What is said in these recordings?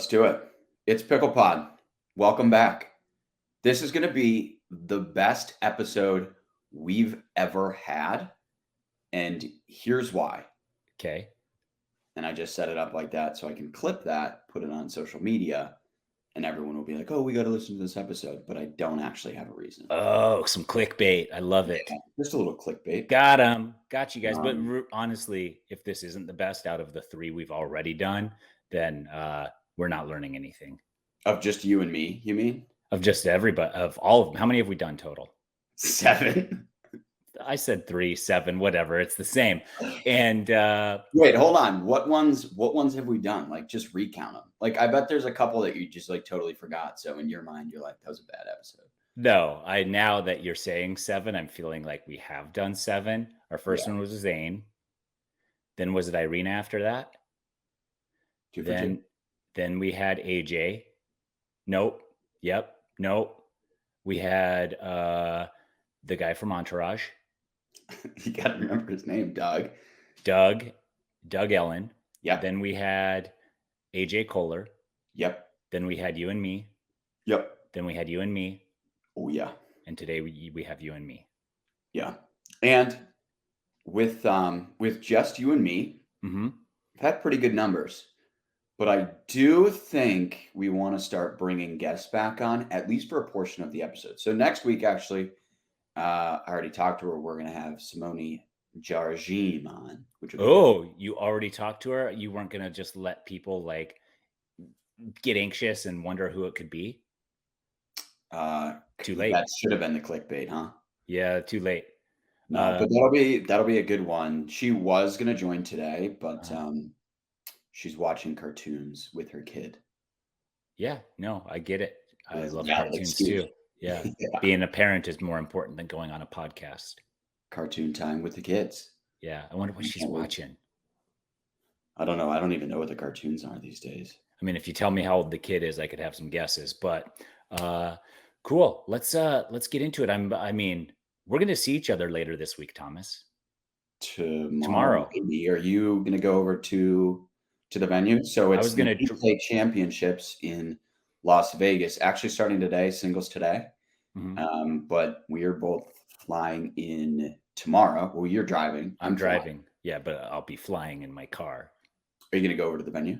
Let's do it. It's PicklePod. Welcome back. This is going to be the best episode we've ever had. And here's why. Okay. And I just set it up like that so I can clip that, put it on social media, and everyone will be like, oh, we got to listen to this episode. But I don't actually have a reason. Oh, some clickbait. I love it. Just a little clickbait. Got him. Got you guys. But honestly, if this isn't the best out of the three we've already done, then we're not learning anything. Of just you and me, you mean? Of just everybody, of all of them. How many have we done total? 7. I said 3, 7, whatever. It's the same. And wait, hold on. What ones have we done? Like, just recount them. Like, I bet there's a couple that you just like totally forgot. So in your mind, you're like, that was a bad episode. No, now that you're saying 7, I'm feeling like we have done 7. Our first one was Zane. Then was it Irene after that? 2 for 2. Then we had AJ. Nope. Yep. Nope. We had the guy from Entourage. You got to remember his name, Doug. Doug Ellen. Yep. Then we had AJ Kohler. Yep. Then we had you and me. Yep. Then we had you and me. Oh, yeah. And today we have you and me. Yeah. And with just you and me, we've had pretty good numbers. But I do think we want to start bringing guests back on, at least for a portion of the episode. So next week, actually, I already talked to her. We're going to have Simone Jarjim on. You already talked to her? You weren't going to just let people like get anxious and wonder who it could be? Too late. That should have been the clickbait, huh? Yeah, too late. No, but that'll be a good one. She was going to join today, but she's watching cartoons with her kid. Yeah, no, I get it. I love cartoons too. Yeah. Being a parent is more important than going on a podcast. Cartoon time with the kids. Yeah. I wonder what she's watching. I don't know. I don't even know what the cartoons are these days. I mean, if you tell me how old the kid is, I could have some guesses, but cool. Let's get into it. I mean, we're going to see each other later this week, Thomas. Tomorrow. Maybe. Are you going to go over to the venue? So it's the PPA championships in Las Vegas, actually starting today, singles today. But we are both flying in tomorrow. Well, you're driving. I'm driving. Yeah, but I'll be flying in my car. Are you going to go over to the venue?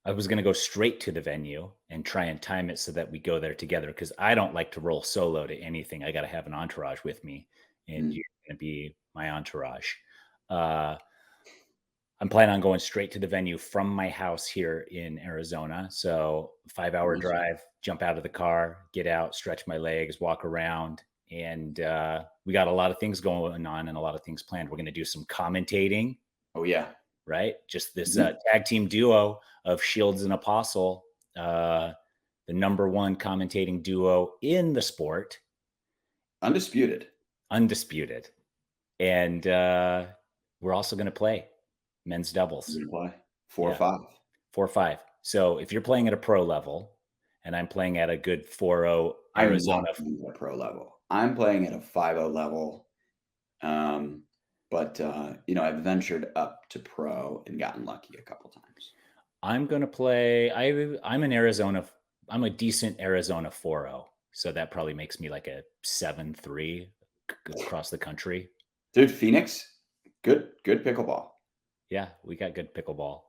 I was going to go straight to the venue and try and time it so that we go there together, because I don't like to roll solo to anything. I got to have an entourage with me, and you're going to be my entourage. I'm planning on going straight to the venue from my house here in Arizona. So 5-hour drive, jump out of the car, get out, stretch my legs, walk around. And we got a lot of things going on and a lot of things planned. We're going to do some commentating. Oh, yeah. Right? Just this tag team duo of Shields and Apostle, the number one commentating duo in the sport. Undisputed. And we're also going to play men's doubles. 4 or 5. 4 or 5. So if you're playing at a pro level and I'm playing at a good 4-0 Arizona pro level, I'm playing at a 5-0 level. But I've ventured up to pro and gotten lucky a couple times. I'm going to play. I'm a decent Arizona 4-0. So that probably makes me like a 7-3 across the country. Dude, Phoenix, good pickleball. Yeah, we got good pickleball.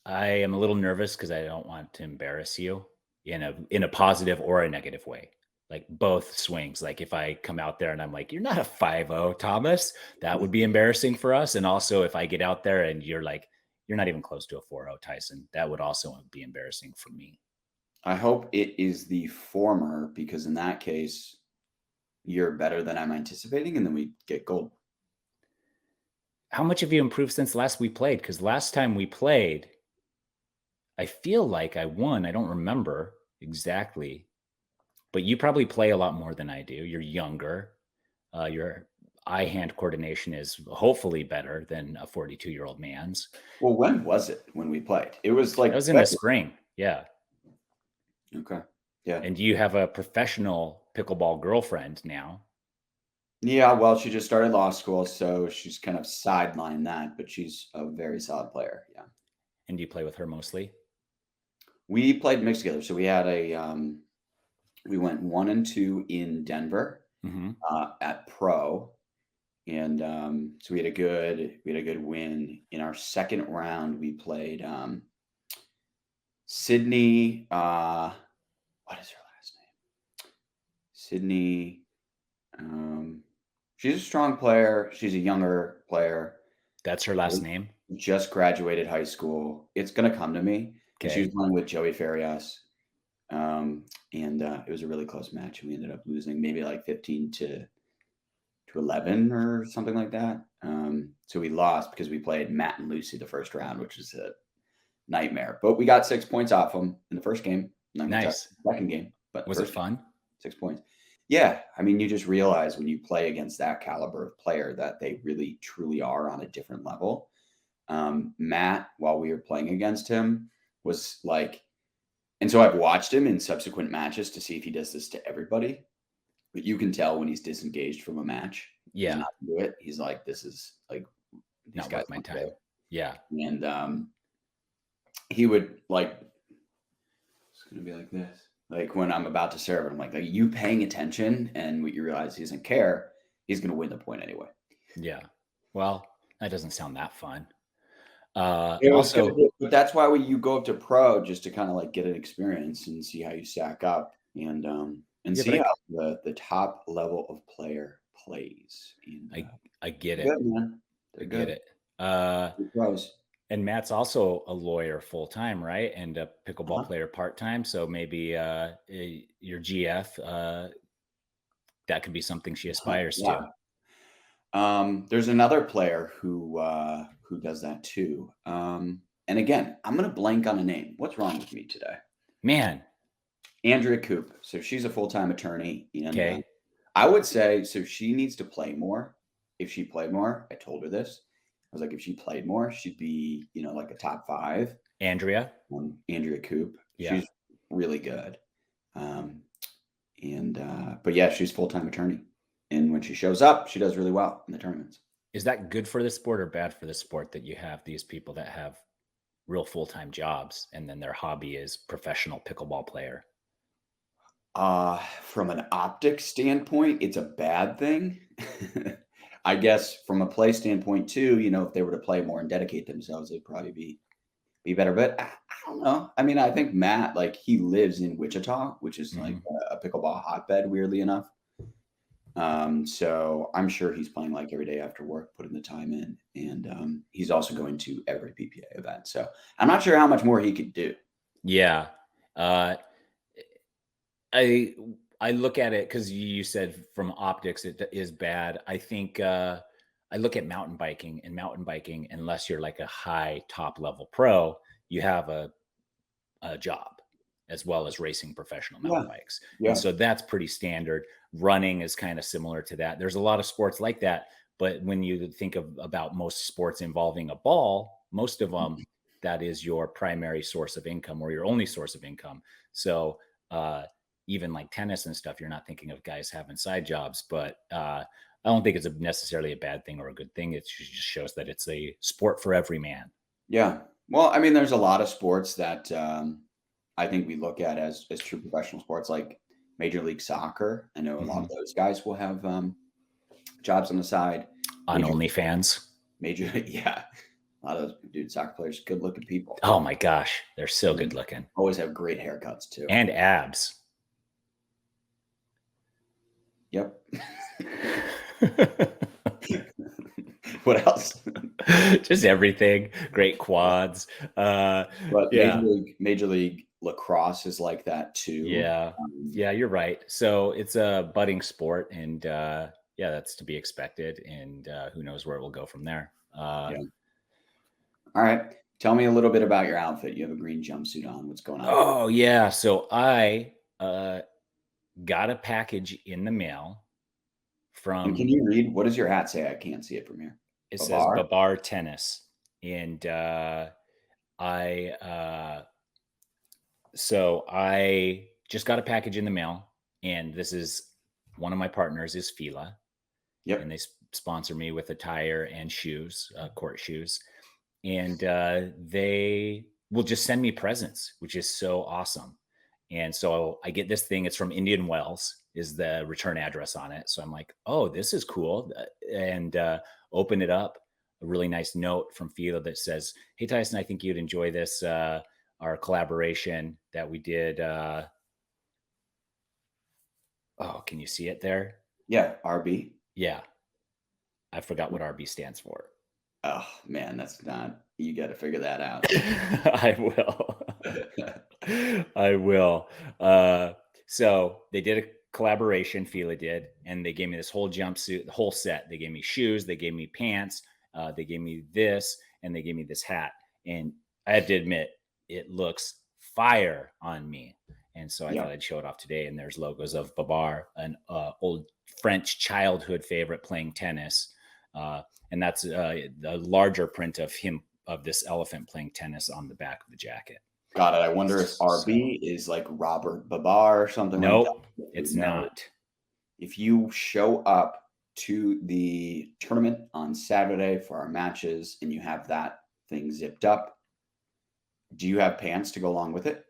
I am a little nervous because I don't want to embarrass you in a positive or a negative way. Like both swings. Like if I come out there and I'm like, you're not a 5-0, Thomas, that would be embarrassing for us. And also if I get out there and you're like, you're not even close to a 4-0, Tyson, that would also be embarrassing for me. I hope it is the former, because in that case, you're better than I'm anticipating, and then we get gold. How much have you improved since last we played? Because last time we played, I feel like I won. I don't remember exactly. But you probably play a lot more than I do. You're younger. Your eye-hand coordination is hopefully better than a 42-year-old man's. Well, when was it when we played? It was like... It was in the spring. Yeah. Okay. Yeah. And you have a professional pickleball girlfriend now. Yeah, well, she just started law school, so she's kind of sidelined that, but she's a very solid player. Yeah. And do you play with her mostly? We played mixed together. So we had we went 1 and 2 in Denver at pro. And so we had a good win. In our second round, we played Sydney. What is her last name? Sydney. She's a strong player. She's a younger player. That's her last name? Just graduated high school. It's going to come to me. Okay. She was playing with Joey Farias. And it was a really close match. We ended up losing maybe like 15 to 11 or something like that. So we lost because we played Matt and Lucy the first round, which is a nightmare. But we got 6 points off them in the first game. Nice. Second game. But was it fun? 6 points. Yeah. I mean, you just realize when you play against that caliber of player that they really, truly are on a different level. Matt, while we were playing against him, was like, and so I've watched him in subsequent matches to see if he does this to everybody. But you can tell when he's disengaged from a match. Yeah. He's not do it. He's like, this is like, not worth my time. Yeah. And he would like, it's going to be like this. Like when I'm about to serve, I'm like, are you paying attention? And what you realize he doesn't care. He's going to win the point anyway. Yeah. Well, that doesn't sound that fun. Also, but that's why you go up to pro just to kind of like get an experience and see how you stack up and see how the top level of player plays. And, I get it. Good, man. I get it. Pros. And Matt's also a lawyer full time, right? And a pickleball player part time. So maybe your GF, that could be something she aspires to. There's another player who does that too. And again, I'm gonna blank on a name. What's wrong with me today? Man. Andrea Coop. So she's a full-time attorney. And I would say so she needs to play more. If she played more, I told her this. I was like, if she played more, she'd be, like a top 5. Andrea Coop. Yeah. She's really good. But yeah, she's full-time attorney. And when she shows up, she does really well in the tournaments. Is that good for the sport or bad for the sport that you have these people that have real full-time jobs and then their hobby is professional pickleball player? From an optics standpoint, it's a bad thing. I guess from a play standpoint too, if they were to play more and dedicate themselves, they'd probably be better. But I don't know. I mean, I think Matt, like he lives in Wichita, which is like a pickleball hotbed, weirdly enough. So I'm sure he's playing like every day after work, putting the time in, and he's also going to every PPA event. So I'm not sure how much more he could do. Yeah. I look at it because you said from optics, it is bad. I think I look at mountain biking, unless you're like a high top level pro, you have a job as well as racing professional mountain bikes. Yeah. And so that's pretty standard. Running is kind of similar to that. There's a lot of sports like that. But when you think about most sports involving a ball, most of them, that is your primary source of income or your only source of income. So even like tennis and stuff, you're not thinking of guys having side jobs, but I don't think it's necessarily a bad thing or a good thing. It just shows that it's a sport for every man. Yeah. Well, I mean, there's a lot of sports that I think we look at as true professional sports, like Major League Soccer. I know a lot of those guys will have jobs on the side. On OnlyFans. Yeah. A lot of those soccer players, good looking people. Oh my gosh. They're so good looking. Always have great haircuts too. And abs. Yep. What else? Just everything. Great quads. But Major League Lacrosse is like that too. Yeah. Yeah, you're right. So it's a budding sport, and that's to be expected. And who knows where it will go from there. All right. Tell me a little bit about your outfit. You have a green jumpsuit on. What's going on? Oh yeah. So I got a package in the mail from. And can you read? What does your hat say? I can't see it from here. It says Babar Tennis, and so I just got a package in the mail, and this is one of my partners is Fila. Yep. And they sponsor me with attire and shoes, court shoes. and they will just send me presents, which is so awesome. And so I get this thing. It's from Indian Wells, is the return address on it. So I'm like, oh, this is cool. And open it up. A really nice note from Philo that says, hey, Tyson, I think you'd enjoy this. Our collaboration that we did. Oh, can you see it there? Yeah, RB. Yeah. I forgot what RB stands for. Oh, man, that's not, you got to figure that out. I will. I will. So they did a collaboration, Fila did, and they gave me this whole jumpsuit, the whole set. They gave me shoes, they gave me pants, they gave me this, and they gave me this hat. And I have to admit, it looks fire on me. And so I thought I'd show it off today. And there's logos of Babar, an old French childhood favorite playing tennis. And that's a larger print of him, of this elephant playing tennis on the back of the jacket. Got it. I wonder if RB is like Robert Babar or something like that. Nope, it's not. If you show up to the tournament on Saturday for our matches and you have that thing zipped up, do you have pants to go along with it?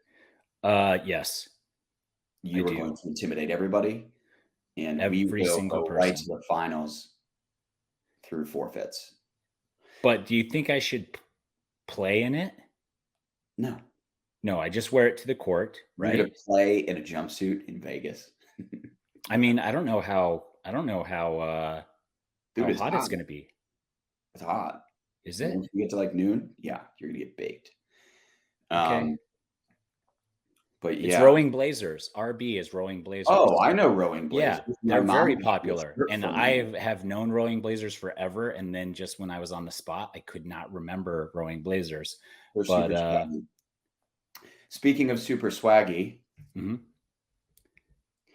Yes. You are going to intimidate everybody, and we will go right to the finals through forfeits. But do you think I should play in it? No, I just wear it to the court, right? You're gonna play in a jumpsuit in Vegas. I mean, I don't know how Dude, hot it's gonna be. It's hot. Is it? Once you get to like noon, yeah, you're gonna get baked. Okay. But it's Rowing Blazers. RB is Rowing Blazers. Oh, I know Rowing Blazers. Yeah, they're very popular. And I have known Rowing Blazers forever. And then just when I was on the spot, I could not remember Rowing Blazers. But speaking of super swaggy,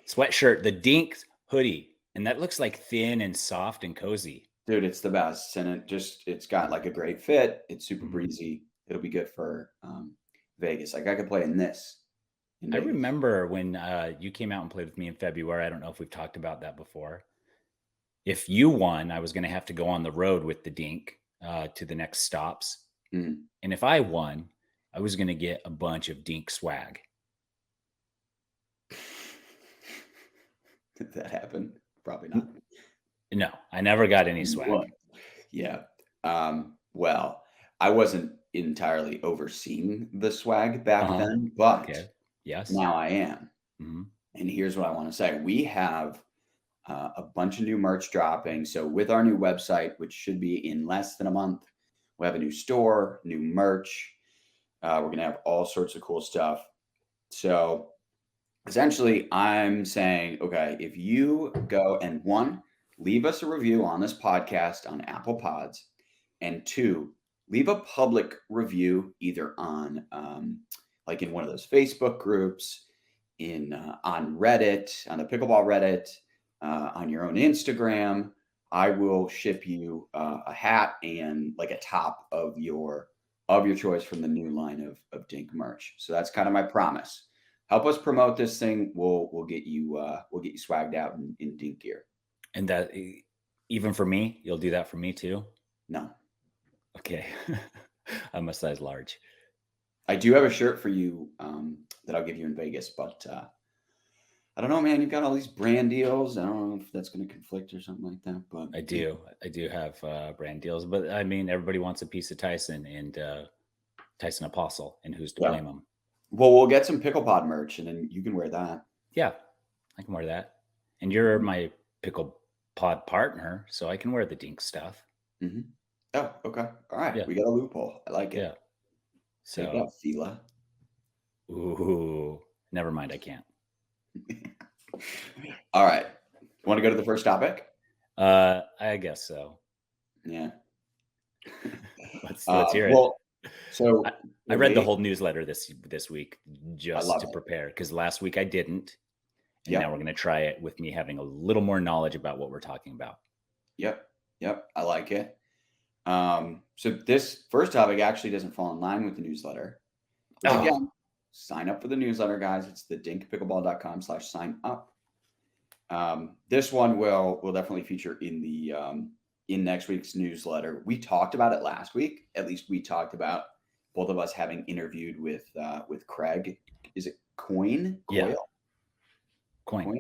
sweatshirt, the Dink hoodie, and that looks like thin and soft and cozy. Dude, it's the best, and it's got like a great fit. It's super breezy. It'll be good for Vegas. Like I could play in this. I remember when you came out and played with me in February. I don't know if we've talked about that before. If you won, I was going to have to go on the road with the Dink to the next stops. And if I won, I was going to get a bunch of Dink swag. Did that happen? Probably not. No, I never got any swag. Well, yeah. Well, I wasn't entirely overseeing the swag back then, but yes, now I am. And here's what I want to say. We have a bunch of new merch dropping. So with our new website, which should be in less than a month, we have a new store, new merch. We're going to have all sorts of cool stuff. So essentially, I'm saying, okay, if you go and one, leave us a review on this podcast on Apple Pods, and two, leave a public review either on like in one of those Facebook groups, on Reddit, on the Pickleball Reddit, on your own Instagram. I will ship you a hat and like a top of your choice from the new line of Dink merch. So that's kind of my promise. Help us promote this thing. We'll get you swagged out in Dink gear. And that even for me, you'll do that for me too? No. Okay. I'm a size large. I do have a shirt for you that I'll give you in Vegas, but I don't know, man. You've got all these brand deals. I don't know if that's going to conflict or something like that, but I do have brand deals, but I mean, everybody wants a piece of Tyson and Tyson Apostle, and who's to blame them? Well, we'll get some PicklePod merch, and then you can wear that. Yeah, I can wear that. And you're my PicklePod partner, so I can wear the Dink stuff. Oh, okay. All right. Yeah. We got a loophole. I like it. Yeah. So, take that, Fila. Ooh, never mind. I can't. All right. Want to go to the first topic? I guess so. Yeah. Let's hear it. Well, so I read the whole newsletter this week just to prepare, because last week I didn't. And now we're going to try it with me having a little more knowledge about what we're talking about. Yep. I like it. So this first topic actually doesn't fall in line with the newsletter. Again, sign up for the newsletter, guys. It's the dinkpickleball.com/sign up. This one will definitely feature in the in next week's newsletter. We talked about it last week. At least we talked about both of us having interviewed with Craig. Is it Coyle? Yeah. Coyle.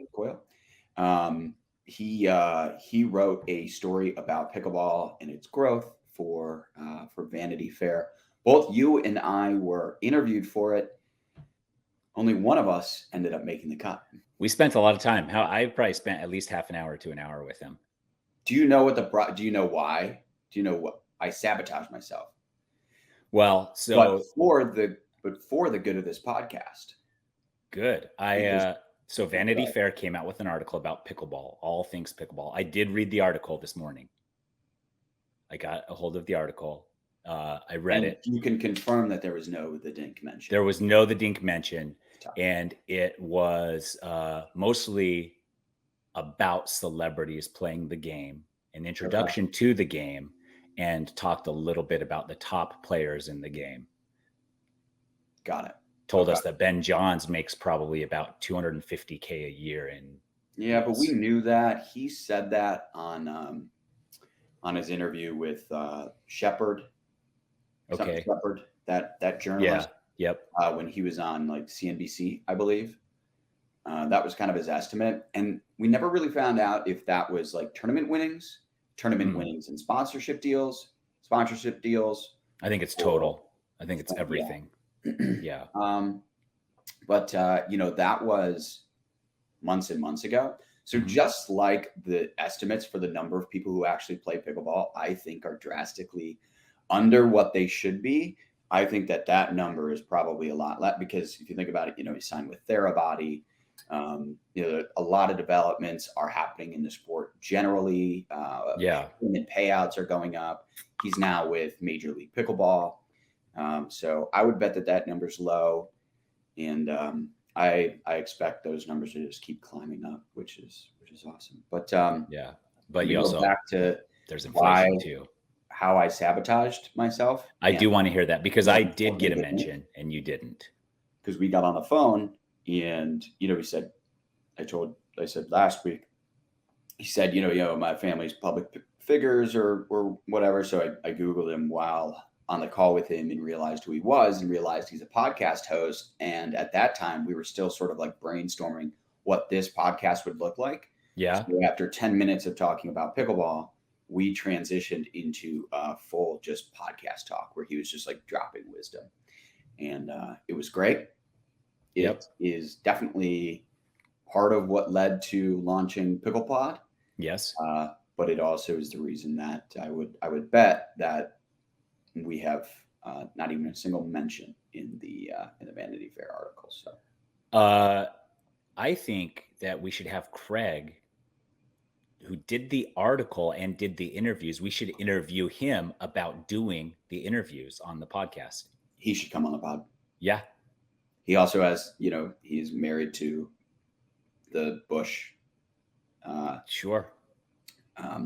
He wrote a story about pickleball and its growth for Vanity Fair. Both you and I were interviewed for it. Only one of us ended up making the cut. We spent a lot of time. I probably spent at least half an hour to an hour with him. Do you know do you know why? Do you know what I sabotaged myself? Well, so for the good of this podcast. Good. So Vanity Fair came out with an article about pickleball, all things pickleball. I did read the article this morning. I got a hold of the article. I read it. You can confirm that there was no the dink mention. There was no the dink mention, and it was mostly about celebrities playing the game, an introduction to the game, and talked a little bit about the top players in the game. Got it. Told us that Ben Johns makes probably about $250K a year but we knew that. He said that on his interview with Shepard. Okay. Shepard, that journalist. Yeah. Yep. When he was on like CNBC, I believe. That was kind of his estimate. And we never really found out if that was like tournament winnings and sponsorship deals. I think it's total. I think it's everything. Yeah. But that was months and months ago. So just like the estimates for the number of people who actually play pickleball, I think are drastically under what they should be. I think that number is probably a lot less, because if you think about it, he signed with Therabody. A lot of developments are happening in the sport generally. And payouts are going up. He's now with Major League Pickleball. So I would bet that number's low, and I expect those numbers to just keep climbing up, which is awesome. But but you also back to there's inflation too. How I sabotaged myself. I do want to hear that, because I did get a mention and you didn't. Because we got on the phone and we said, I said last week, he said, my family's public figures or whatever. So I Googled him while on the call with him and realized who he was and realized he's a podcast host. And at that time, we were still sort of like brainstorming what this podcast would look like. Yeah. So after 10 minutes of talking about pickleball, we transitioned into full just podcast talk where he was just like dropping wisdom. And it was great. It is definitely part of what led to launching PicklePod. Yes. But it also is the reason that I would bet that we have not even a single mention in the Vanity Fair article. So I think that we should have Craig, who did the article and did the interviews. We should interview him about doing the interviews on the podcast. He should come on the pod. Yeah. He also has, he's married to the Bush.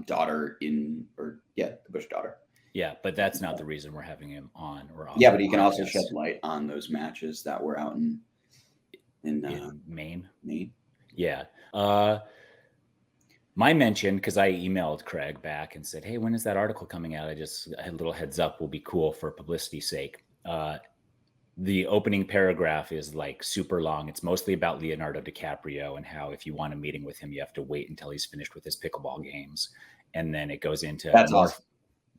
Daughter the Bush daughter. Yeah, but that's not the reason we're having him on. Yeah, but he can also shed light on those matches that were out in Maine. Yeah. My mention, because I emailed Craig back and said, hey, when is that article coming out? I had a little heads up, will be cool for publicity's sake. The opening paragraph is like super long. It's mostly about Leonardo DiCaprio and how if you want a meeting with him, you have to wait until he's finished with his pickleball games. And then it goes into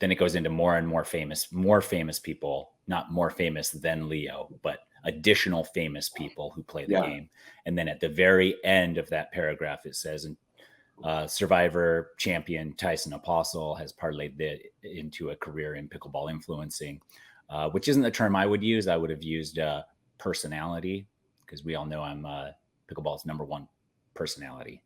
Then it goes into more and more famous people, not more famous than Leo, but additional famous people who play the game. And then at the very end of that paragraph, it says, Survivor champion Tyson Apostle has parlayed it into a career in pickleball influencing, which isn't the term I would use. I would have used personality, because we all know I'm pickleball's number one personality.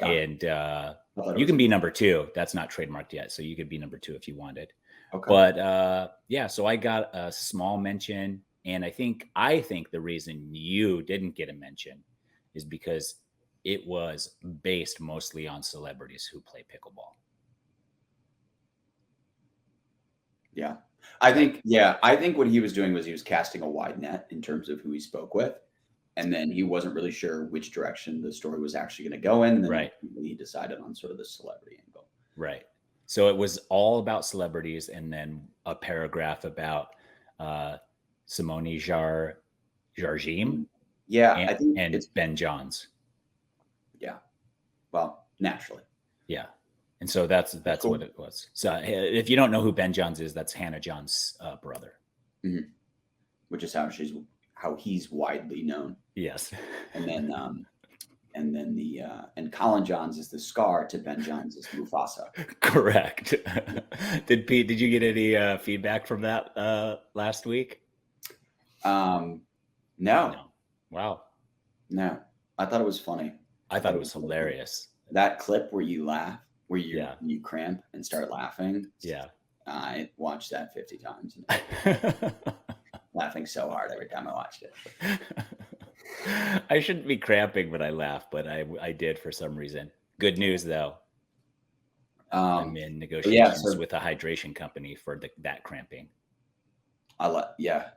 And you can be number two. That's not trademarked yet, so you could be number two if you wanted. Okay. But so I got a small mention, and I think the reason you didn't get a mention is because it was based mostly on celebrities who play pickleball. Yeah. I think what he was doing was he was casting a wide net in terms of who he spoke with. And then he wasn't really sure which direction the story was actually going to go in. And then he decided on sort of the celebrity angle. Right. So it was all about celebrities, and then a paragraph about Simone Jardim, Yeah, I think and it's Ben Johns. Yeah, well, naturally. Yeah, and so that's cool. What it was. So if you don't know who Ben Johns is, that's Hannah Johns' brother, which is how he's widely known. Yes, and then and Colin Johns is the scar to Ben Johns' Mufasa. Correct. Did you get any feedback from that last week? No. Wow. No, I thought it was funny. I thought it was hilarious. That clip where you laugh, where you cramp and start laughing. Yeah. I watched that 50 times. Laughing so hard every time I watched it. I shouldn't be cramping when I laugh, but I did for some reason. Good news though. I'm in negotiations with a hydration company for that cramping. Yeah,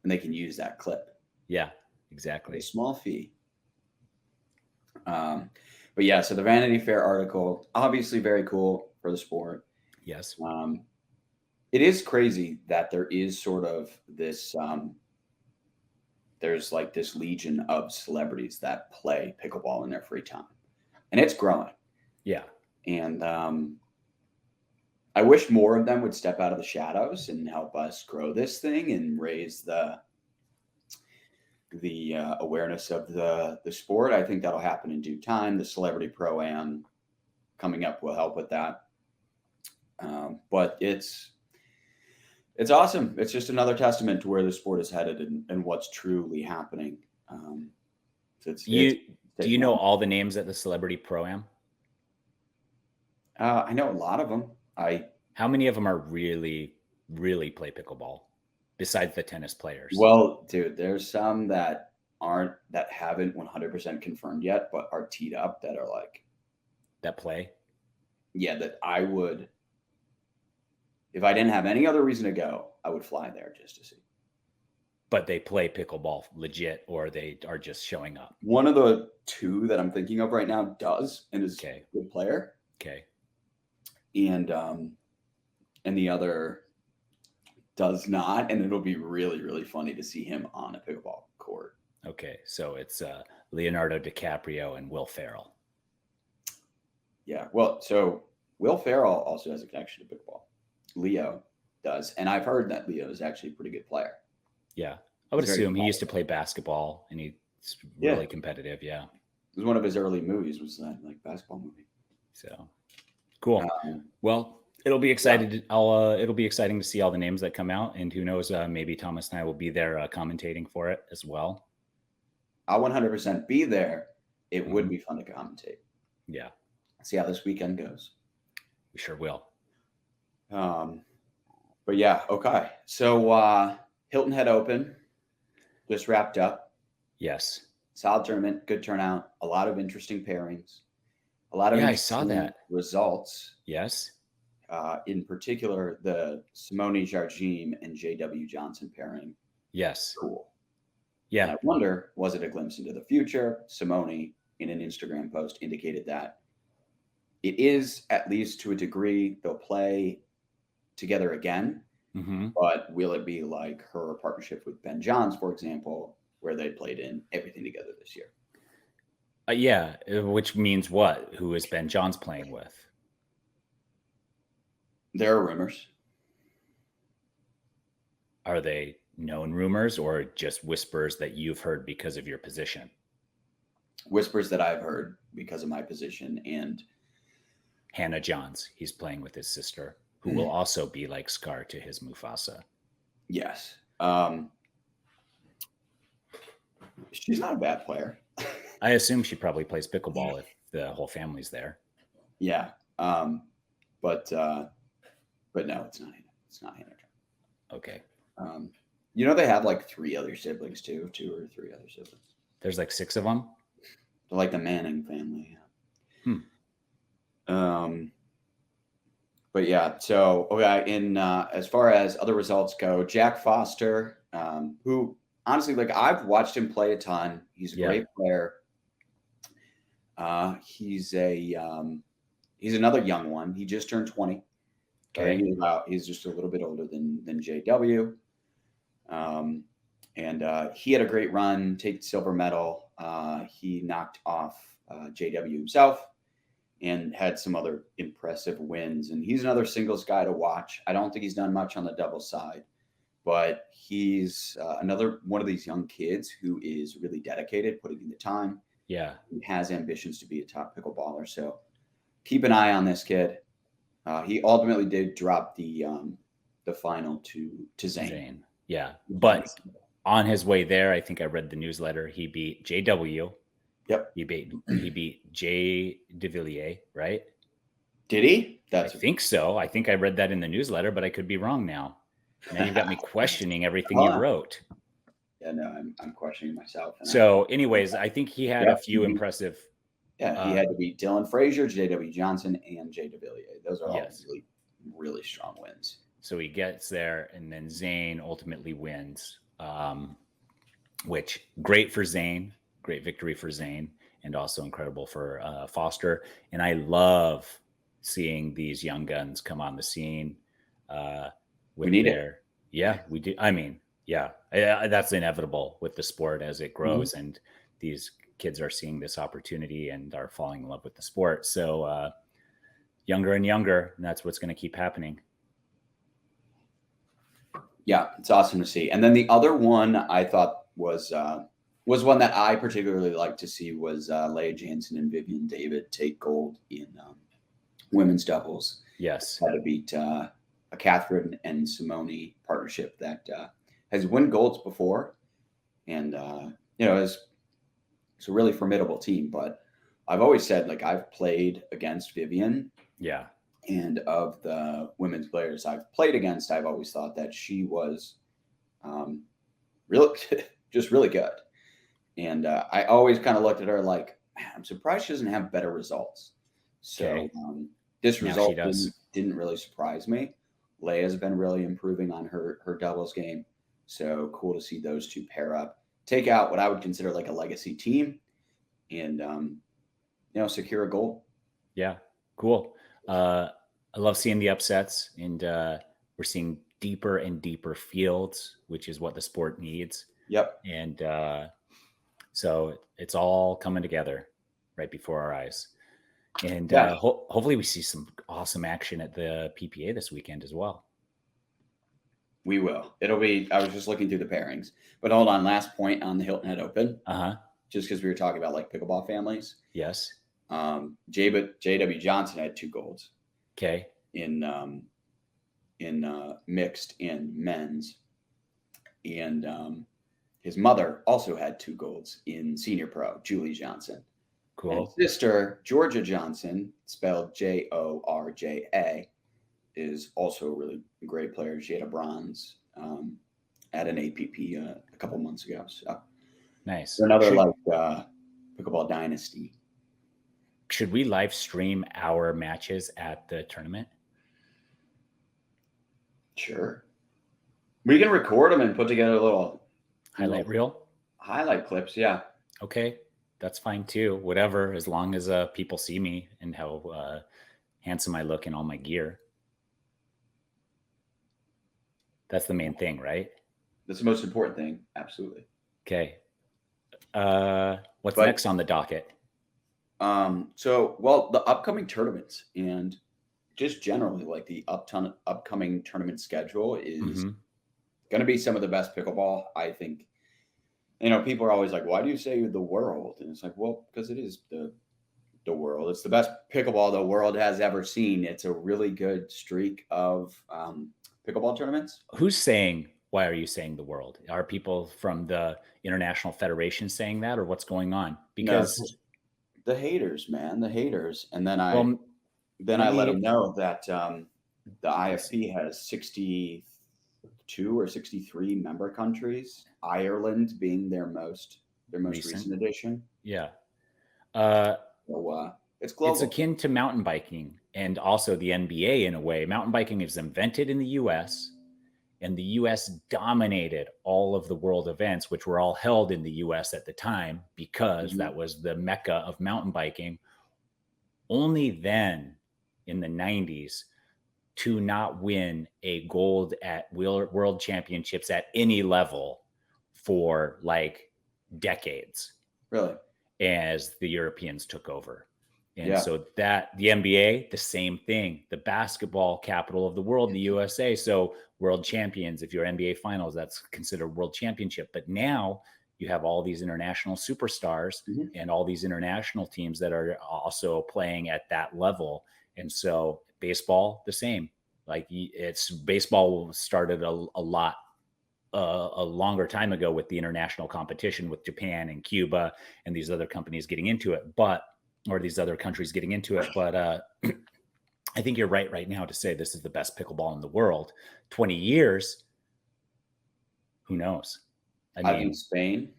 and they can use that clip. Yeah, exactly. A small fee. But yeah, so the Vanity Fair article, obviously very cool for the sport. Yes. It is crazy that there is sort of this, there's like this legion of celebrities that play pickleball in their free time, and it's growing. Yeah. And I wish more of them would step out of the shadows and help us grow this thing and raise the awareness of the sport. I think that'll happen in due time. The Celebrity Pro-Am coming up will help with that. But it's awesome. It's just another testament to where the sport is headed and what's truly happening. Do you know all the names at the Celebrity Pro-Am? I know a lot of them. How many of them are really play pickleball besides the tennis players? Well, dude, there's some that haven't 100% confirmed yet, but are teed up that are like that play. Yeah, that I would, if I didn't have any other reason to go, I would fly there just to see. But they play pickleball legit, or they are just showing up? One of the two that I'm thinking of right now does, and is a good player. Okay. And the other does not, and it'll be really, really funny to see him on a pickleball court. Okay, so it's Leonardo DiCaprio and Will Ferrell. Yeah, well, so Will Ferrell also has a connection to pickleball. Leo does, and I've heard that Leo is actually a pretty good player. Yeah, I would assume he used to play basketball, and he's really competitive. Yeah, it was one of his early movies, was that like basketball movie. So cool. Well, it'll be exciting. It'll be exciting to see all the names that come out, and who knows, maybe Thomas and I will be there commentating for it as well. I'll 100% be there. It would be fun to commentate. Yeah. See how this weekend goes. We sure will. But yeah, okay. So Hilton Head Open just wrapped up. Yes. Solid tournament, good turnout, a lot of interesting pairings, a lot of I saw that results. Yes. In particular, the Simone Jardim and J.W. Johnson pairing. Yes. Cool. Yeah. And I wonder, was it a glimpse into the future? Simone, in an Instagram post, indicated that it is, at least to a degree, they'll play together again. Mm-hmm. But will it be like her partnership with Ben Johns, for example, where they played in everything together this year? Yeah, which means what? Who is Ben Johns playing with? There are rumors. Are they known rumors or just whispers that you've heard because of your position? Whispers that I've heard because of my position. And Hannah Johns, he's playing with his sister, who will also be like Scar to his Mufasa. Yes. She's not a bad player. I assume she probably plays pickleball if the whole family's there. Yeah. But no, it's not. It's not Hannah. Okay. They have like 3 other siblings too, 2 or 3 other siblings. There's like 6 of them. They're like the Manning family. But yeah, so in as far as other results go, Jack Foster, who honestly, like, I've watched him play a ton. He's a great player. He's another young one. He just turned 20. Okay. He's just a little bit older than JW. And he had a great run, take silver medal. He knocked off JW himself and had some other impressive wins. And he's another singles guy to watch. I don't think he's done much on the doubles side, but he's another one of these young kids who is really dedicated, putting in the time. Yeah. He has ambitions to be a top pickleballer. So keep an eye on this kid. He ultimately did drop the final to Zane. Yeah. But on his way there, I think I read the newsletter. He beat JW. Yep. He beat Jay DeVilliers, right? Did he? I think so. I think I read that in the newsletter, but I could be wrong now. Now you've got me questioning everything you wrote. Yeah, no, I'm questioning myself. So, anyways, I think he had a few impressive. Yeah, he had to beat Dylan Frazier, J.W. Johnson, and Jay DeVilliers. Those are all really, really strong wins. So he gets there, and then Zane ultimately wins, which great for Zane, great victory for Zane, and also incredible for Foster. And I love seeing these young guns come on the scene. We need it. Yeah, we do. I mean, yeah, that's inevitable with the sport as it grows, and these kids are seeing this opportunity and are falling in love with the sport. So younger and younger, and that's what's going to keep happening. Yeah, it's awesome to see. And then the other one I thought was one that I particularly like to see was Leah Jansen and Vivian David take gold in women's doubles. Yes. Had to beat a Catherine and Simone partnership that has won golds before. And, it's a really formidable team. But I've always said, like, I've played against Vivian. Yeah. And of the women's players I've played against, I've always thought that she was really good. And I always kind of looked at her like, man, I'm surprised she doesn't have better results. So this result didn't really surprise me. Leia's been really improving on her doubles game. So cool to see those two pair up, take out what I would consider like a legacy team and, secure a goal. Yeah, cool. I love seeing the upsets, and we're seeing deeper and deeper fields, which is what the sport needs. Yep. And so it's all coming together right before our eyes. And hopefully we see some awesome action at the PPA this weekend as well. We will. It'll be, I was just looking through the pairings, but hold on. Last point on the Hilton Head Open. Just because we were talking about like pickleball families. Yes. JW Johnson had 2 golds. Okay. In mixed and men's. And his mother also had 2 golds in senior pro, Julie Johnson. Cool. And his sister, Georgia Johnson, spelled Jorja, is also a really great player. She had a bronze at an APP a couple months ago. So nice. Another pickleball dynasty. Should we live stream our matches at the tournament? Sure. We can record them and put together a little highlight reel. Highlight clips, yeah. Okay, that's fine too. Whatever, as long as people see me and how handsome I look in all my gear. That's the main thing, right? That's the most important thing. Absolutely. Okay. What's next on the docket? The upcoming tournaments and just generally like the upcoming tournament schedule is going to be some of the best pickleball. I think, people are always like, why do you say the world? And it's like, well, because it is the world. It's the best pickleball the world has ever seen. It's a really good streak of pickleball tournaments. Who's saying, why are you saying the world? Are people from the International Federation saying that, or what's going on? Because the haters, man, the haters. And then I let them know that the IFC has 62 or 63 member countries, Ireland being their most recent addition. Yeah. So it's global. It's akin to mountain biking and also the NBA in a way. Mountain biking is invented in the US, and the US dominated all of the world events, which were all held in the US at the time because that was the mecca of mountain biking. Only then in the 90s to not win a gold at world championships at any level for like decades. Really? As the Europeans took over. And Yeah. so that the NBA, the same thing, the basketball capital of the world, the USA. So world champions, if you're NBA finals, that's considered world championship. But now you have all these international superstars and all these international teams that are also playing at that level. And so baseball, the same. Like it's baseball started a lot a longer time ago with the international competition with Japan and Cuba and these other companies getting into it, or these other countries getting into it. But I think you're right now to say this is the best pickleball in the world. 20 years, who knows? I think Spain,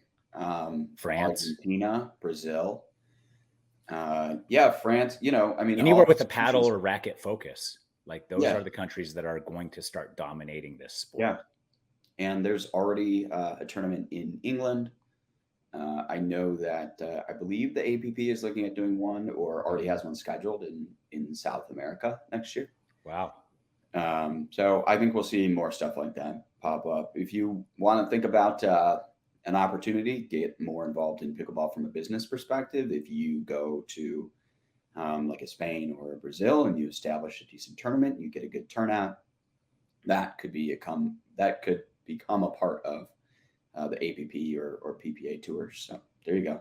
France, Argentina, Brazil. Yeah, France, anywhere with a paddle or racket focus. Like those are the countries that are going to start dominating this sport. Yeah. And there's already a tournament in England. I know that I believe the APP is looking at doing one or already has one scheduled in South America next year. Wow. So I think we'll see more stuff like that pop up. If you want to think about an opportunity, get more involved in pickleball from a business perspective, if you go to like a Spain or a Brazil and you establish a decent tournament, you get a good turnout, that could become a part of the APP or PPA tours. So there you go.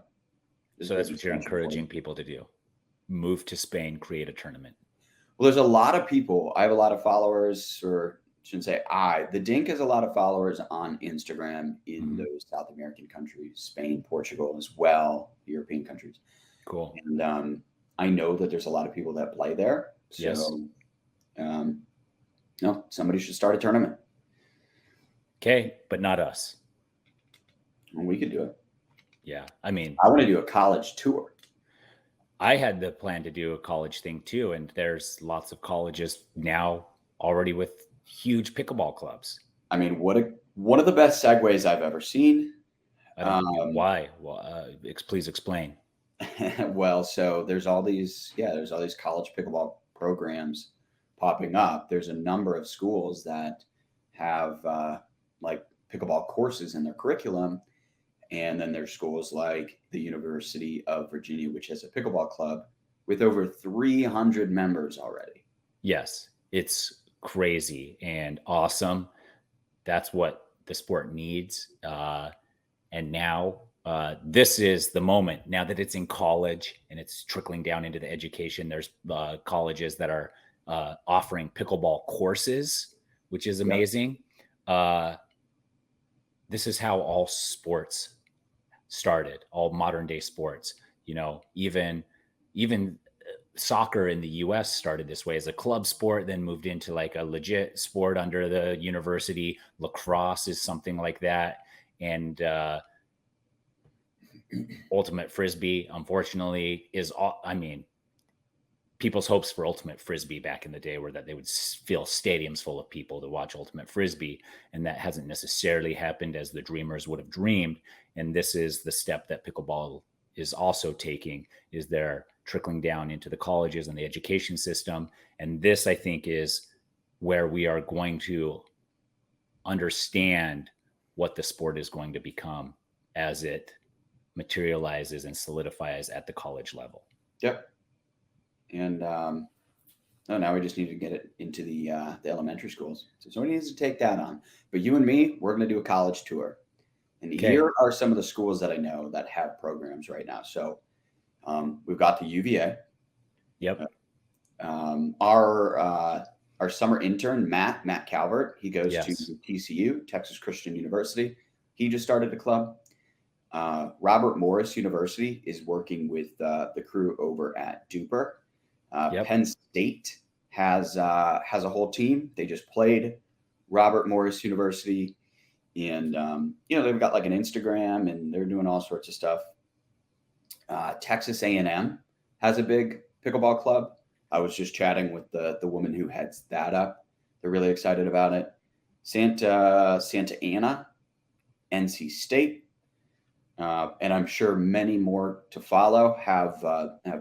So that's what you're encouraging people to do. Move to Spain, create a tournament. Well, there's a lot of people. I have a lot of followers, or I shouldn't say the Dink has a lot of followers on Instagram in those South American countries, Spain, Portugal as well, European countries. Cool. And I know that there's a lot of people that play there. So, somebody should start a tournament. Okay, but not us. Well, we could do it. Yeah. I mean, I want to do a college tour. I had the plan to do a college thing too. And there's lots of colleges now already with huge pickleball clubs. I mean, one of the best segues I've ever seen. I don't know why. Well, please explain. Well, so there's all these college pickleball programs popping up. There's a number of schools that have like pickleball courses in their curriculum. And then there's schools like the University of Virginia, which has a pickleball club with over 300 members already. Yes, it's crazy and awesome. That's what the sport needs. And now this is the moment. Now that it's in college and it's trickling down into the education, there's colleges that are offering pickleball courses, which is amazing. This is how all sports started, all modern day sports. Even soccer in the US started this way as a club sport, then moved into like a legit sport under the university. Lacrosse is something like that. And ultimate frisbee, unfortunately, people's hopes for ultimate frisbee back in the day were that they would fill stadiums full of people to watch ultimate frisbee. And that hasn't necessarily happened as the dreamers would have dreamed. And this is the step that pickleball is also taking, is they're trickling down into the colleges and the education system. And this, I think, is where we are going to understand what the sport is going to become as it materializes and solidifies at the college level. Yep. And now we just need to get it into the elementary schools. So somebody needs to take that on. But you and me, we're going to do a college tour. And here are some of the schools that I know that have programs right now. So we've got the UVA. Yep. Our summer intern, Matt Calvert, he goes to TCU, Texas Christian University. He just started a club. Robert Morris University is working with the crew over at Duper. Penn State has a whole team. They just played Robert Morris University, and they've got like an Instagram, and they're doing all sorts of stuff. Texas A&M has a big pickleball club. I was just chatting with the woman who heads that up. They're really excited about it. Santa Ana, NC State, and I'm sure many more to follow have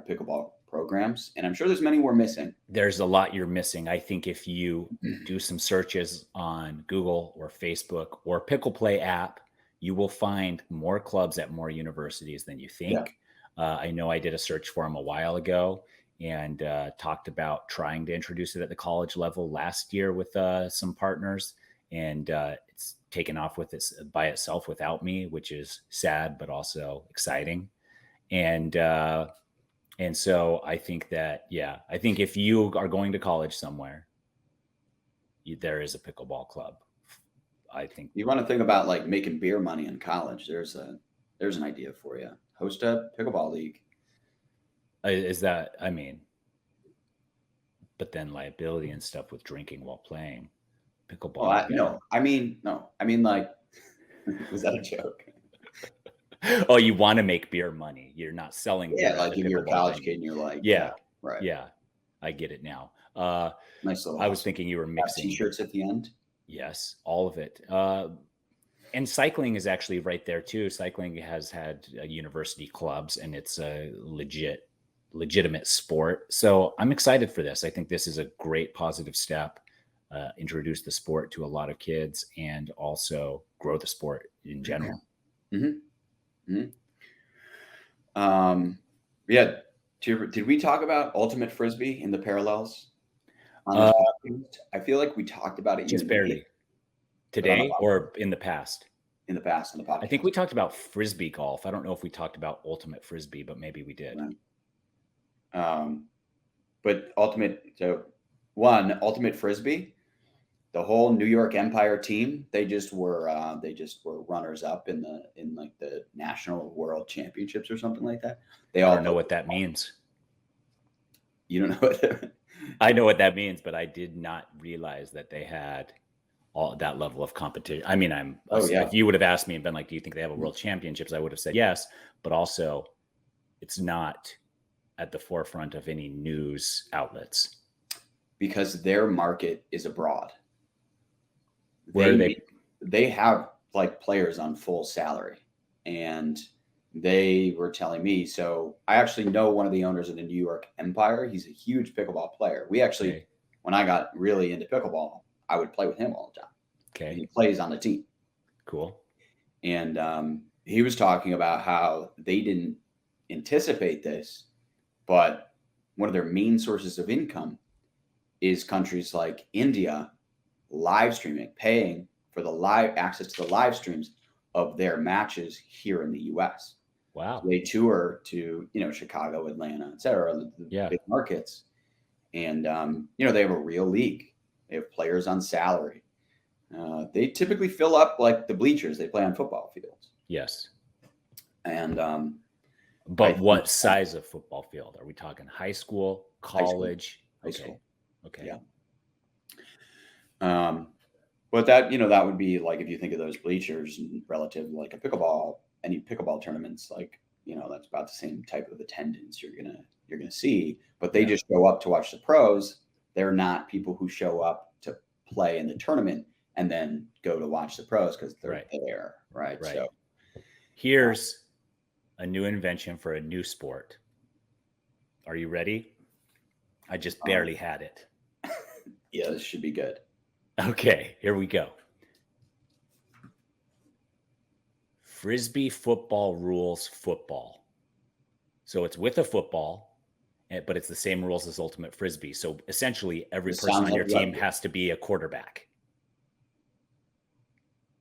pickleball programs, and I'm sure there's many we're missing. There's a lot you're missing. I think if you do some searches on Google or Facebook or Pickle Play app, you will find more clubs at more universities than you think. Yeah. I know I did a search for them a while ago and talked about trying to introduce it at the college level last year with some partners, and it's taken off with this by itself without me, which is sad but also exciting. And so I think that, I think if you are going to college somewhere, there is a pickleball club. I think you want to think about like making beer money in college. There's an idea for you. Host a pickleball league. Is that, I mean, but then liability and stuff with drinking while playing pickleball. No, I mean like, was that a joke? Oh, you want to make beer money. You're not selling beer. Yeah, like if you're a college kid and you're like, right. Yeah, I get it now. Nice little. I was thinking you were mixing t-shirts at the end. Yes, all of it. And cycling is actually right there too. Cycling has had university clubs, and it's a legitimate sport. So I'm excited for this. I think this is a great positive step. Introduce the sport to a lot of kids and also grow the sport in general. Mm-hmm. Did we talk about ultimate frisbee in the parallels? I feel like we talked about it just barely today or in the past. In the past, on the podcast. I think we talked about frisbee golf. I don't know if we talked about ultimate frisbee, but maybe we did. Right. But ultimate frisbee, the whole New York Empire team, they just were runners up in like the national world championships or something like that. I don't know what that means. You don't know what I know what that means, but I did not realize that they had all that level of competition. I mean, if you would have asked me and been like, do you think they have a world championships? I would have said yes, but also it's not at the forefront of any news outlets. Because their market is abroad. Where they have like players on full salary, and they were telling me, so I actually know one of the owners of the New York Empire. He's a huge pickleball player. We actually, when I got really into pickleball, I would play with him all the time. Okay. And he plays on the team. Cool. And he was talking about how they didn't anticipate this, but one of their main sources of income is countries like India live streaming, paying for the live access to the live streams of their matches here in the US. Wow. So they tour to, Chicago, Atlanta, et cetera, the big markets. And, they have a real league. They have players on salary. They typically fill up like the bleachers. They play on football fields. Yes. And, but what size of football field? Are we talking high school, college? High school. Okay. Yeah. But that would be like, if you think of those bleachers relative like a pickleball, any pickleball tournaments, like, that's about the same type of attendance you're gonna see, but they just show up to watch the pros. They're not people who show up to play in the tournament and then go to watch the pros because they're there. Right. So here's a new invention for a new sport. Are you ready? I just barely had it. Yeah, this should be good. Okay, here we go. Frisbee football rules football. So it's with a football, but it's the same rules as ultimate frisbee. So essentially every person on your team has to be a quarterback.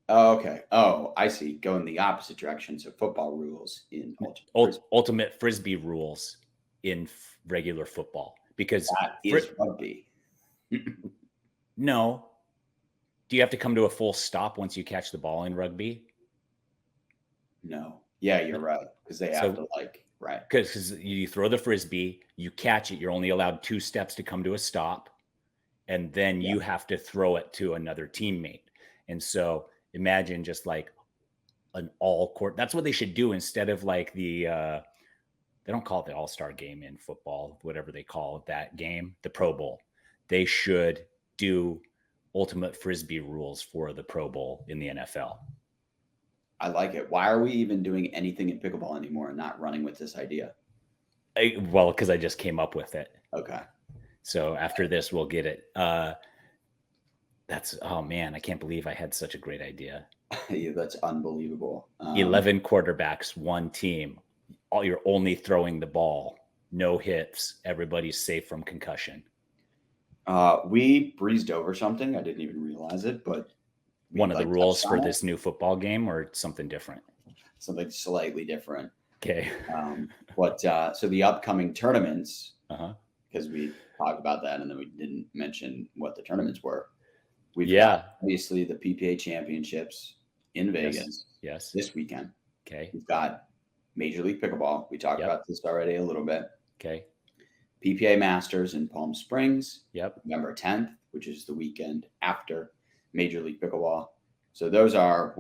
Oh, okay. Oh, I see. Go in the opposite direction. So football rules in ultimate frisbee rules in regular football, because that is rugby. No. Do you have to come to a full stop once you catch the ball in rugby? No. Yeah, you're right. Because they have to right. Because you throw the frisbee, you catch it. You're only allowed 2 steps to come to a stop. And then you have to throw it to another teammate. And so imagine just like an all court. That's what they should do instead of like they don't call it the All-Star game in football, whatever they call that game, the Pro Bowl. They should do ultimate frisbee rules for the Pro Bowl in the NFL. I like it. Why are we even doing anything in pickleball anymore and not running with this idea? Well, because I just came up with it. Okay. So after this, we'll get it. Oh man, I can't believe I had such a great idea. Yeah, that's unbelievable. 11 quarterbacks, one team. You're only throwing the ball, no hits. Everybody's safe from concussion. We breezed over something. I didn't even realize it, but one of the rules for this new football game, or something different? Something slightly different. Okay. So the upcoming tournaments, because we talked about that and then we didn't mention what the tournaments were. We've got obviously the PPA championships in Vegas. Yes. This weekend. Okay. We've got Major League Pickleball. We talked about this already a little bit. Okay. PPA Masters in Palm Springs. Yep. November 10th, which is the weekend after Major League Pickleball. So those are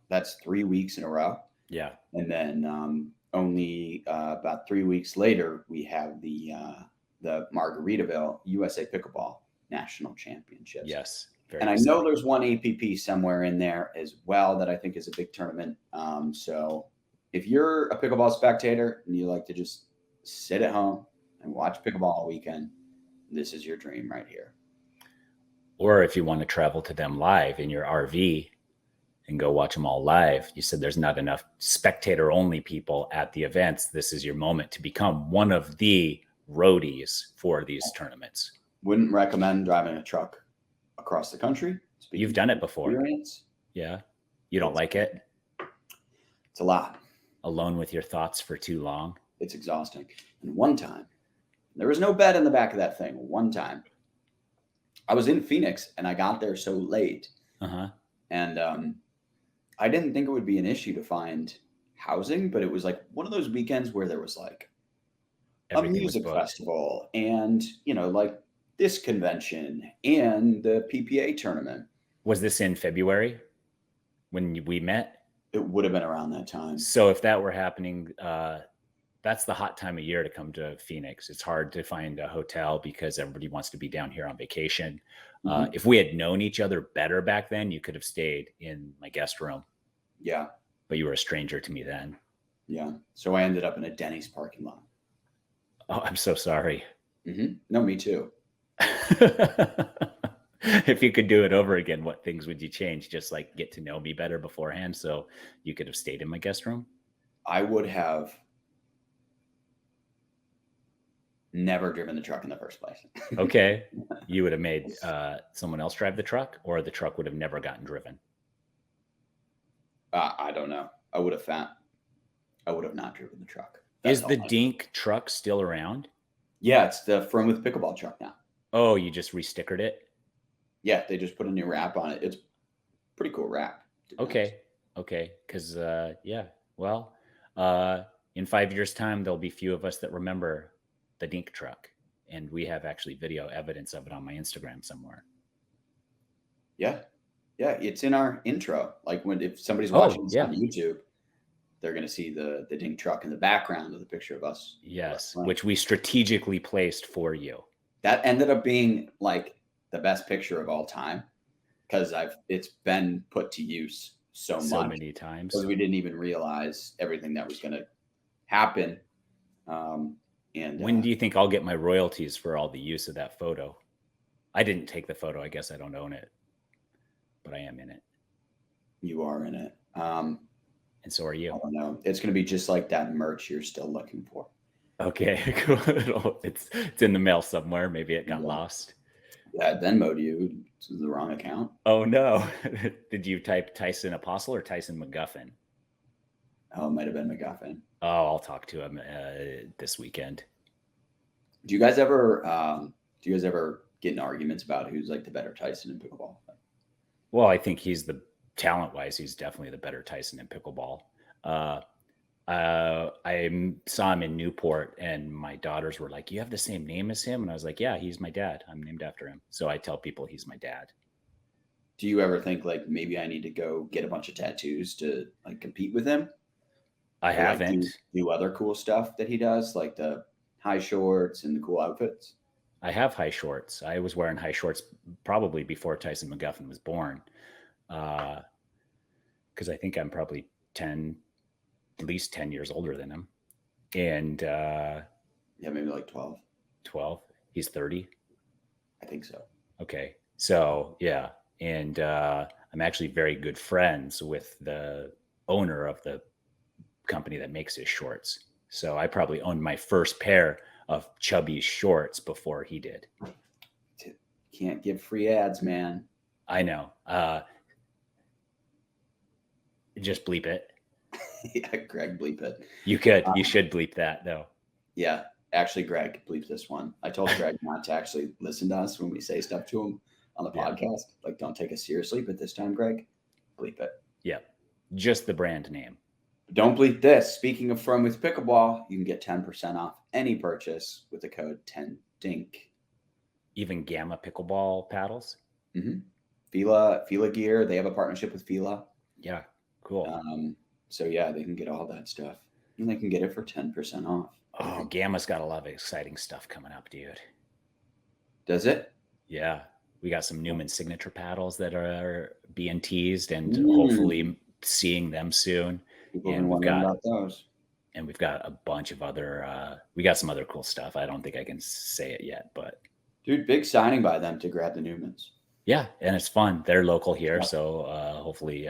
that's 3 weeks in a row. Yeah. And then only about 3 weeks later, we have the Margaritaville USA Pickleball National Championships. Yes. And I know there's one APP somewhere in there as well that I think is a big tournament. So if you're a pickleball spectator and you like to just sit at home and watch pickleball all weekend, this is your dream right here. Or if you want to travel to them live in your RV and go watch them all live, you said there's not enough spectator only people at the events. This is your moment to become one of the roadies for these tournaments. Wouldn't recommend driving a truck across the country. You've done it before. Yeah. You don't like it? It's a lot. Alone with your thoughts for too long. It's exhausting. And one time, there was no bed in the back of that thing. One time, I was in Phoenix and I got there so late. And I didn't think it would be an issue to find housing, but it was like one of those weekends where there was like a music festival and, like this convention and the PPA tournament. Was this in February when we met? It would have been around that time. So if that were happening, that's the hot time of year to come to Phoenix. It's hard to find a hotel because everybody wants to be down here on vacation. If we had known each other better back then, you could have stayed in my guest room. Yeah. But you were a stranger to me then. Yeah. So I ended up in a Denny's parking lot. Oh, I'm so sorry. No, me too. If you could do it over again, what things would you change? Just like get to know me better beforehand so you could have stayed in my guest room? I would have never driven the truck in the first place. Okay. You would have made someone else drive the truck, or the truck would have never gotten driven? I don't know. I would have not driven the truck. Is the Dink truck still around? Yeah, it's the Firm with Pickleball truck now. Oh, you just restickered it? Yeah, they just put a new wrap on it. It's pretty cool wrap. Okay. Because, in 5 years' time, there'll be few of us that remember the Dink truck. And we have actually video evidence of it on my Instagram somewhere. Yeah. Yeah, it's in our intro. Like if somebody's watching this on YouTube, they're going to see the Dink truck in the background of the picture of us. Yes, which we strategically placed for you. That ended up being like the best picture of all time because it's been put to use so many times because we didn't even realize everything that was going to happen. And when do you think I'll get my royalties for all the use of that photo? I didn't take the photo. I guess I don't own it, but I am in it. You are in it. And so are you. I don't know. It's going to be just like that merch you're still looking for. Okay, cool. It's in the mail somewhere. Maybe it got lost. Yeah, Venmo'd you. This is the wrong account. Oh, no. Did you type Tyson Apostle or Tyson McGuffin? Oh, it might have been McGuffin. Oh, I'll talk to him this weekend. Do you guys ever get in arguments about who's like the better Tyson in pickleball? Well, I think talent-wise, he's definitely the better Tyson in pickleball. I saw him in Newport and my daughters were like, you have the same name as him? And I was like, yeah, he's my dad. I'm named after him. So I tell people he's my dad. Do you ever think like maybe I need to go get a bunch of tattoos to like compete with him? I haven't. Do other cool stuff that he does, like the high shorts and the cool outfits? I have high shorts. I was wearing high shorts probably before Tyson McGuffin was born. Because I think I'm probably at least 10 years older than him. And Yeah, maybe like 12. 12. He's 30. I think so. Okay. So yeah. And I'm actually very good friends with the owner of the company that makes his shorts. So I probably owned my first pair of Chubby's shorts before he did. Can't give free ads, man. I know. Just bleep it. Yeah, Greg, bleep it. You could. You should bleep that, though. Yeah. Actually, Greg, bleep this one. I told Greg not to actually listen to us when we say stuff to him on the podcast. Like, don't take us seriously. But this time, Greg, bleep it. Yeah. Just the brand name. Don't bleep this. Speaking of From with Pickleball, you can get 10% off any purchase with the code 10DINK. Even Gamma Pickleball paddles? Mm-hmm. Fila gear. They have a partnership with Fila. Yeah, cool. So yeah, they can get all that stuff. And they can get it for 10% off. Oh, Gamma's got a lot of exciting stuff coming up, dude. Does it? Yeah. We got some Newman signature paddles that are being teased and hopefully seeing them soon. People have been wondering about those. And we've got a bunch of other, we got some other cool stuff. I don't think I can say it yet, but. Dude, big signing by them to grab the Newmans. Yeah, and it's fun. They're local here, so hopefully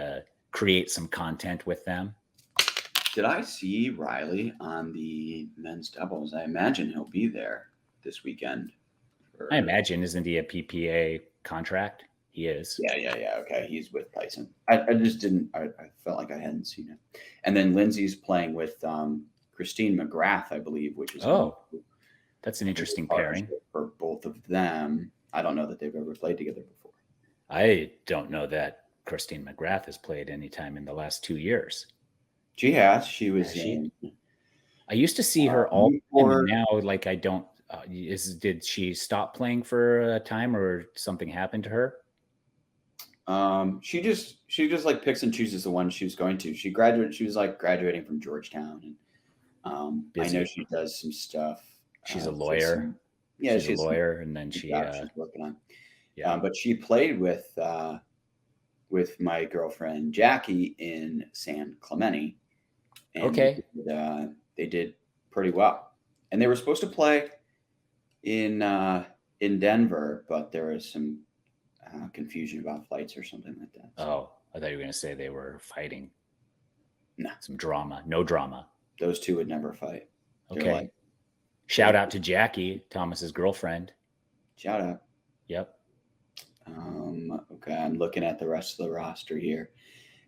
create some content with them. Did I see Riley on the men's doubles? I imagine he'll be there this weekend. I imagine. Isn't he a PPA contract? He is. Yeah. Okay, he's with Tyson. I just didn't. I felt like I hadn't seen him. And then Lindsay's playing with Christine McGrath, I believe, which is that's an interesting pairing for both of them. I don't know that they've ever played together before. I don't know that Christine McGrath has played any time in the last 2 years. She has. She was in. I used to see her all the time, and now, like, I don't. Did she stop playing for a time, or something happened to her? She just like picks and chooses the one she was going to. She was like graduating from Georgetown, and I know she does some stuff. She's a lawyer. She's a lawyer, and then she's working on. Yeah, but she played with my girlfriend Jackie in San Clemente. And they did pretty well, and they were supposed to play in Denver, but there was some confusion about flights or something like that. So. Oh, I thought you were going to say they were fighting. No, some drama. No drama. Those two would never fight. Okay. Shout out to Jackie, Thomas's girlfriend. Shout out. Yep. Okay, I'm looking at the rest of the roster here.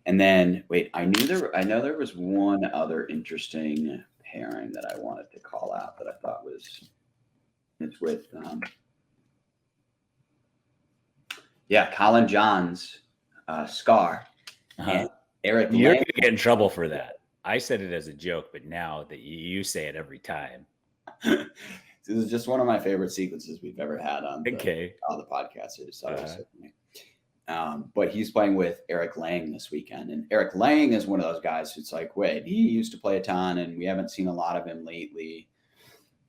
And then wait, I know there was one other interesting pairing that I wanted to call out that I thought it's with Colin Johns, Scar, and Eric. You're gonna get in trouble for that. I said it as a joke, but now that you say it every time. This is just one of my favorite sequences we've ever had on the podcast. I just thought it was so funny. But he's playing with Eric Lang this weekend. And Eric Lang is one of those guys who's like, wait, he used to play a ton and we haven't seen a lot of him lately.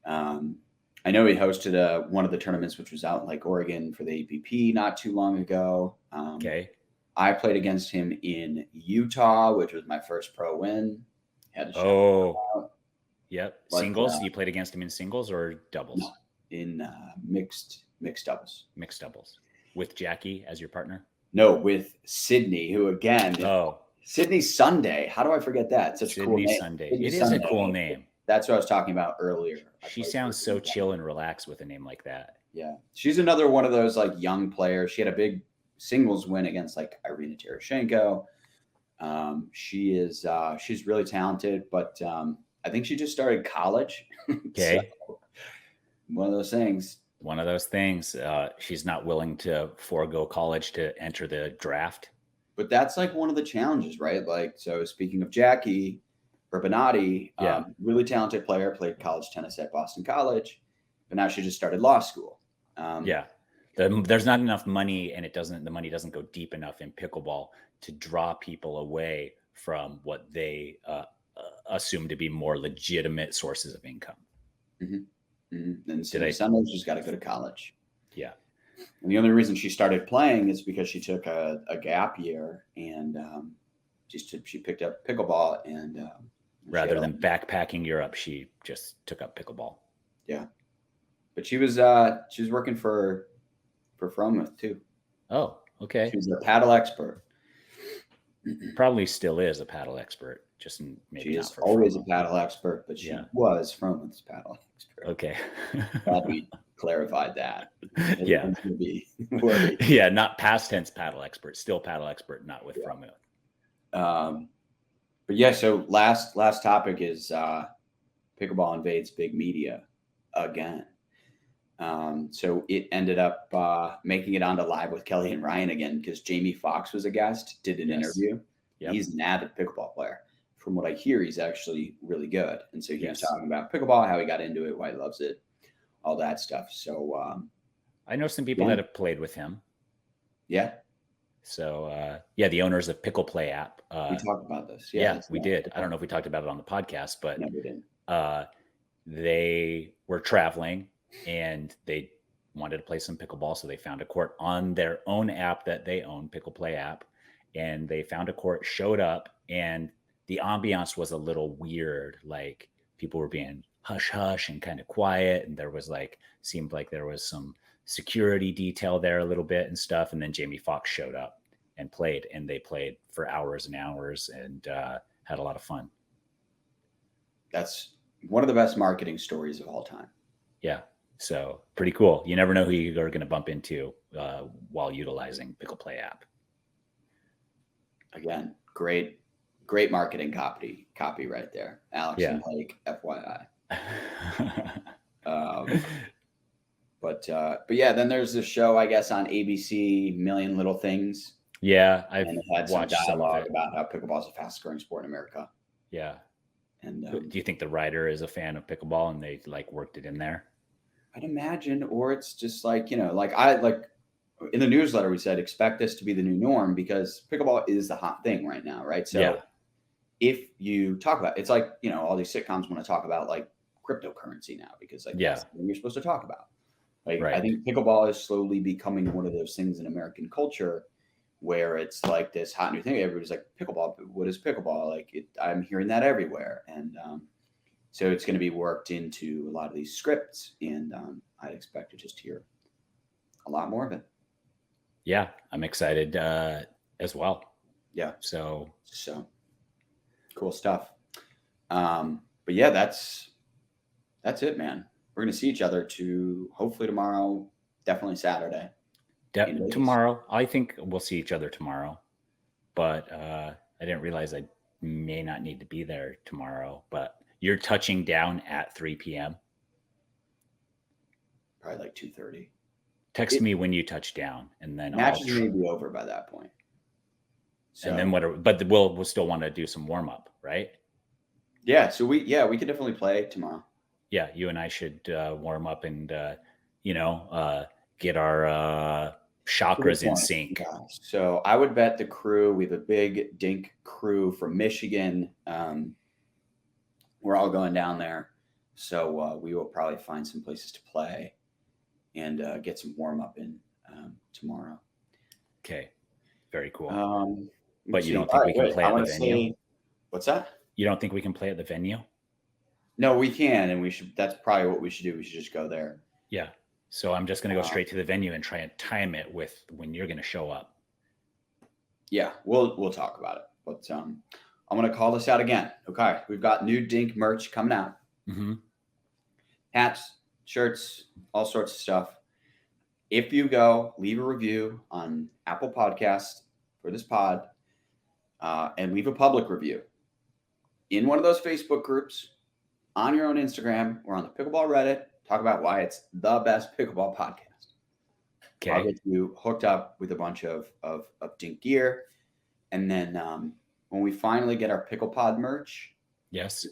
I know he hosted one of the tournaments, which was out in Lake Oregon for the APP not too long ago. I played against him in Utah, which was my first pro win. Had to Yep. But, singles? You played against him in singles or doubles? No, in mixed doubles. Mixed doubles. With Jackie as your partner? No, with Sydney, who again, Sydney Sunday. How do I forget that? Such a cool name. Sunday. It is a cool name. That's what I was talking about earlier. She sounds so chill and relaxed with a name like that. Yeah. She's another one of those like young players. She had a big singles win against like Irina Tereshchenko. She's really talented, but I think she just started college. Okay. So, one of those things. She's not willing to forego college to enter the draft. But that's like one of the challenges, right? Like, so speaking of Jackie Urbanati, really talented player, played college tennis at Boston College, but now she just started law school. There's not enough money, and the money doesn't go deep enough in pickleball to draw people away from what they assume to be more legitimate sources of income. Mm-hmm. Mm-hmm. And Sunday she's got to go to college. Yeah. And the only reason she started playing is because she took a gap year and she picked up pickleball and rather than backpacking Europe, she just took up pickleball. Yeah. But she was working for Fromouth too. Oh, okay. She was a paddle expert. Probably still is a paddle expert, just maybe she not is for always Fromouth. a paddle expert, but she was Fromouth's paddle expert. Okay. Glad we clarified that. Yeah. Gonna be worried. Yeah, not past tense paddle expert, still paddle expert, not with Fromouth. But yeah, so last topic is pickleball invades big media again. So it ended up making it onto Live with Kelly and Ryan again because Jamie Foxx was a guest, did an interview. Yep. He's an avid pickleball player. From what I hear, he's actually really good. And so he was talking about pickleball, how he got into it, why he loves it, all that stuff. So I know some people that have played with him. Yeah. So the owners of Pickle Play app. We talked about this. Yeah, we did. I don't know if we talked about it on the podcast, but no, we didn't. They were traveling and they wanted to play some pickleball. So they found a court on their own app that they own, Pickle Play app. And they found a court, showed up, and the ambiance was a little weird. Like people were being hush hush and kind of quiet. And there was seemed like there was some security detail there a little bit and stuff. And then Jamie Foxx showed up and played, and they played for hours and hours and had a lot of fun. That's one of the best marketing stories of all time. Yeah. So pretty cool. You never know who you are going to bump into while utilizing Pickle Play app. Again, great marketing copy right there. Alex and Blake, FYI. But yeah, then there's this show, I guess, on ABC, Million Little Things. Yeah, I've had some dialogue about how pickleball is the fastest growing sport in America. Yeah. And do you think the writer is a fan of pickleball and they worked it in there? I'd imagine, or it's just in the newsletter we said expect this to be the new norm because pickleball is the hot thing right now, right? So if you talk about it's all these sitcoms want to talk about cryptocurrency now because that's what you're supposed to talk about. I think pickleball is slowly becoming one of those things in American culture where it's this hot new thing. Everybody's like, pickleball, what is pickleball? I'm hearing that everywhere. And so it's going to be worked into a lot of these scripts. And I expect to just hear a lot more of it. Yeah, I'm excited as well. Yeah. So cool stuff. But yeah, that's it, man. We're going to see each other hopefully tomorrow, definitely Saturday. Tomorrow. I think we'll see each other tomorrow, but I didn't realize I may not need to be there tomorrow, but you're touching down at 3 p.m. Probably 2:30. Text me when you touch down, and then matches may be over by that point. So, and then but we'll still want to do some warm up, right? Yeah. So we could definitely play tomorrow. Yeah, you and I should warm up and get our chakras in sync. Yeah. So I would bet the crew. We have a big dink crew from Michigan. We're all going down there, so we will probably find some places to play and get some warm up in tomorrow. Okay, very cool. But you don't think we can play at the venue? What's that? You don't think we can play at the venue? No, we can, and we should. That's probably what we should do. We should just go there. Yeah. So I'm just going to go straight to the venue and try and time it with when you're going to show up. Yeah, we'll talk about it. But I'm going to call this out again. Okay, we've got new Dink merch coming out. Mm-hmm. Hats, shirts, all sorts of stuff. If you go, leave a review on Apple Podcasts for this pod, and leave a public review in one of those Facebook groups, on your own Instagram, or on the Pickleball Reddit. Talk about why it's the best pickleball podcast. Okay. I'll get you hooked up with a bunch of Dink gear. And then when we finally get our PicklePod merch, yes,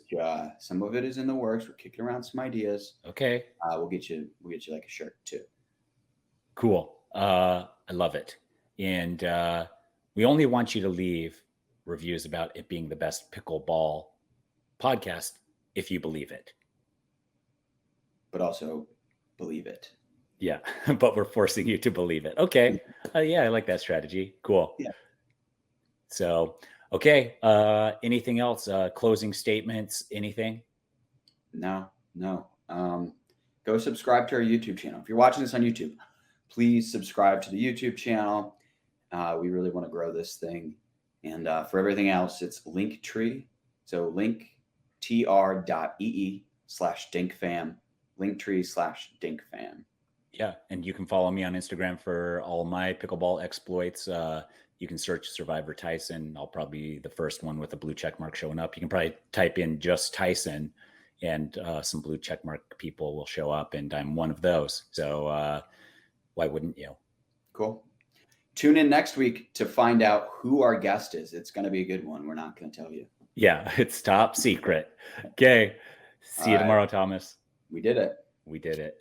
some of it is in the works. We're kicking around some ideas. Okay. We'll get you a shirt too. Cool. I love it. And we only want you to leave reviews about it being the best pickleball podcast if you believe it. But also believe it. Yeah, but we're forcing you to believe it. Okay. Yeah, I like that strategy. Cool. Yeah. So, okay. Anything else? Closing statements? Anything? No. go subscribe to our YouTube channel. If you're watching this on YouTube, please subscribe to the YouTube channel. We really want to grow this thing. And for everything else, it's Linktree. So linktr.ee/dinkfam, Linktree/dinkfam. Yeah. And you can follow me on Instagram for all my pickleball exploits. You can search Survivor Tyson. I'll probably be the first one with a blue check mark showing up. You can probably type in just Tyson and some blue check mark people will show up, and I'm one of those. So why wouldn't you? Cool. Tune in next week to find out who our guest is. It's going to be a good one. We're not going to tell you. Yeah, it's top secret. Okay. See you tomorrow, Thomas. We did it. We did it.